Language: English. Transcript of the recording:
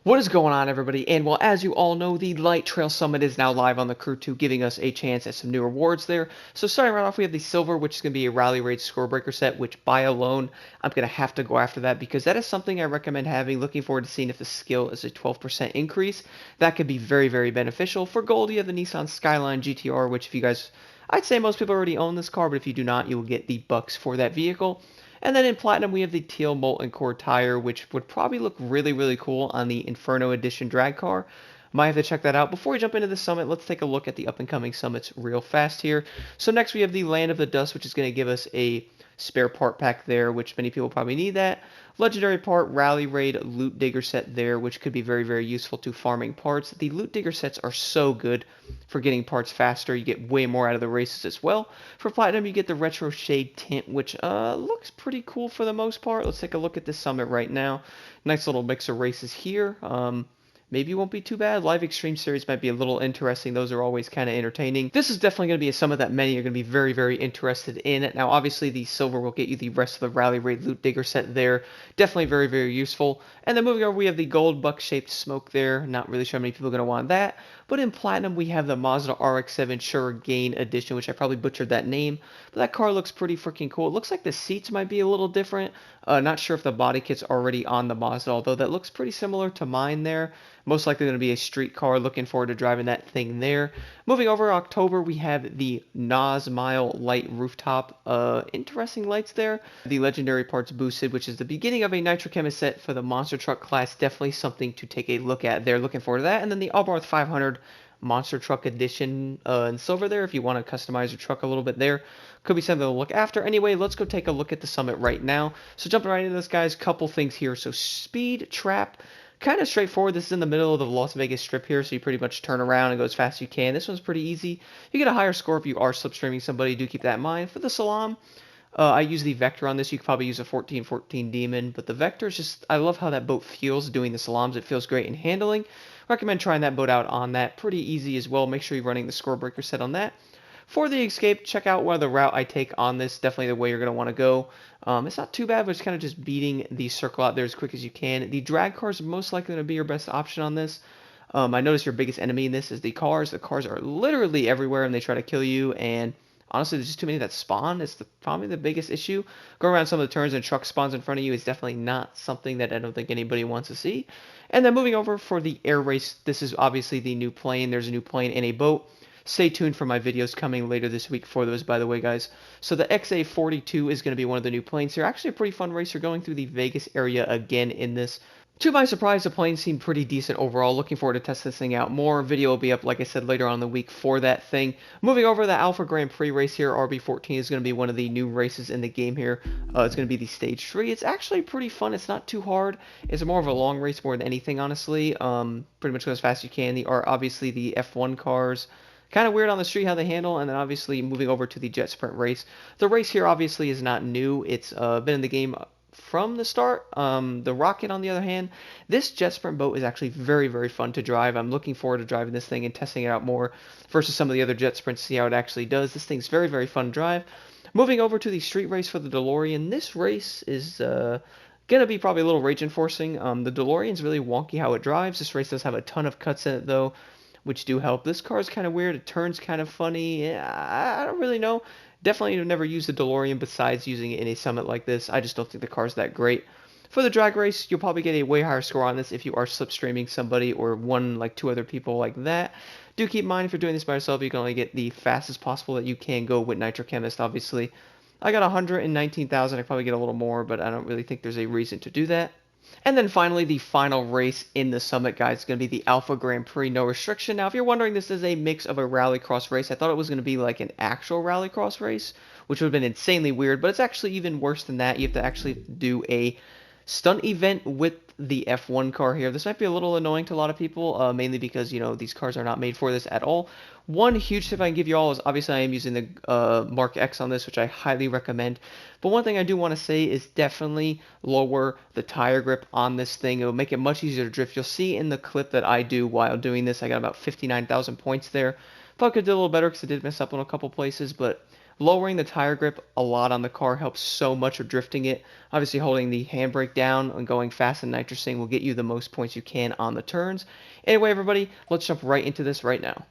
What is going on, everybody? And well, as you all know, the Light Trail Summit is now live on the Crew 2, giving us a chance at some new rewards there. So starting right off, we have the Silver, which is going to be a Rally Raid Scorebreaker set, which by alone, I'm going to have to go after that because that is something I recommend having. Looking forward to seeing if the skill is a 12% increase. That could be very, very beneficial. For Gold, you have the Nissan Skyline GTR, which if you guys, I'd say most people already own this car, but if you do not, you will get the bucks for that vehicle. And then in Platinum, we have the Teal Molten Core tire, which would probably look really, really cool on the Inferno Edition drag car. Might have to check that out. Before we jump into the summit, let's take a look at the up-and-coming summits real fast here. So next we have the Land of the Dust, which is going to give us a spare part pack there, which many people probably need that. Legendary part, Rally Raid Loot Digger set there, which could be very, very useful to farming parts. The Loot Digger sets are so good for getting parts faster. You get way more out of the races as well. For Platinum, you get the Retro Shade Tint, which looks pretty cool for the most part. Let's take a look at this summit right now. Nice little mix of races here. Maybe it won't be too bad. Live Extreme Series might be a little interesting. Those are always kind of entertaining. This is definitely going to be a summit that many are going to be very, very interested in. Now, obviously, the Silver will get you the rest of the Rally Raid Loot Digger set there. Definitely very, very useful. And then moving over, we have the Gold Buck-shaped smoke there. Not really sure how many people are going to want that. But in Platinum, we have the Mazda RX-7 Sure Gain Edition, which I probably butchered that name. But that car looks pretty freaking cool. It looks like the seats might be a little different. Not sure if the body kit's already on the Mazda, although that looks pretty similar to mine there. Most likely going to be a street car. Looking forward to driving that thing there. Moving over October, we have the Nas Mile Light Rooftop. Interesting lights there. The Legendary Parts Boosted, which is the beginning of a Nitro Chemist set for the Monster Truck class. Definitely something to take a look at there. Looking forward to that. And then the Albarth 500 Monster Truck Edition in silver there if you want to customize your truck a little bit there. Could be something to look after. Anyway, let's go take a look at the summit right now. So jumping right into this, guys, couple things here. So Speedtrap, kind of straightforward. This is in the middle of the Las Vegas Strip here, so you pretty much turn around and go as fast as you can. This one's pretty easy. You get a higher score if you are slipstreaming somebody. Do keep that in mind. For the Slalom, I use the Vector on this. You could probably use a 1414 Demon, but the Vector is just, I love how that boat feels doing the Slaloms. It feels great in handling. Recommend trying that boat out on that. Pretty easy as well. Make sure you're running the Scorebreaker set on that. For the Escape, check out the route I take on this. Definitely the way you're going to want to go. It's not too bad, but it's kind of just beating the circle out there as quick as you can. The drag cars are most likely going to be your best option on this. I notice your biggest enemy in this is the cars. The cars are literally everywhere, and they try to kill you, and honestly, there's just too many that spawn. It's probably the biggest issue. Going around some of the turns and truck spawns in front of you is definitely not something that I don't think anybody wants to see. And then moving over for the air race, this is obviously the new plane. There's a new plane and a boat. Stay tuned for my videos coming later this week for those, by the way, guys. So the XA42 is going to be one of the new planes here. Actually a pretty fun race. You're going through the Vegas area again in this. To my surprise, the plane seemed pretty decent overall. Looking forward to test this thing out more. Video will be up, like I said, later on in the week for that thing. Moving over to the Alpha Grand Prix race here, RB14 is going to be one of the new races in the game here. It's going to be the Stage 3. It's actually pretty fun. It's not too hard. It's more of a long race more than anything, honestly. Pretty much go as fast as you can. There are obviously the F1 cars. Kind of weird on the street how they handle, and then obviously moving over to the Jetsprint race. The race here obviously is not new. It's been in the game from the start. The Rocket, on the other hand, this Jetsprint boat is actually very, very fun to drive. I'm looking forward to driving this thing and testing it out more versus some of the other Jetsprints, see how it actually does. This thing's very, very fun to drive. Moving over to the street race for the DeLorean. This race is gonna be probably a little rage enforcing. The DeLorean's really wonky how it drives. This race does have a ton of cuts in it though, which do help. This car is kind of weird. It turns kind of funny. I don't really know. Definitely never used a DeLorean besides using it in a summit like this. I just don't think the car's that great. For the drag race, you'll probably get a way higher score on this if you are slipstreaming somebody or two other people like that. Do keep in mind if you're doing this by yourself, you can only get the fastest possible that you can go with Nitro Chemist, obviously. I got 119,000. I probably get a little more, but I don't really think there's a reason to do that. And then finally, the final race in the summit, guys, is going to be the Alpha Grand Prix No Restriction. Now, if you're wondering, this is a mix of a rallycross race. I thought it was going to be like an actual rallycross race, which would have been insanely weird, but it's actually even worse than that. You have to actually do a stunt event with the F1 car here. This might be a little annoying to a lot of people, mainly because, these cars are not made for this at all. One huge tip I can give you all is obviously I am using the Mark X on this, which I highly recommend. But one thing I do want to say is definitely lower the tire grip on this thing. It will make it much easier to drift. You'll see in the clip that I do while doing this, I got about 59,000 points there. Thought I could do a little better because I did mess up on a couple places, but Lowering the tire grip a lot on the car helps so much with drifting it. Obviously, holding the handbrake down and going fast and nitrosing will get you the most points you can on the turns. Anyway, everybody, let's jump right into this right now.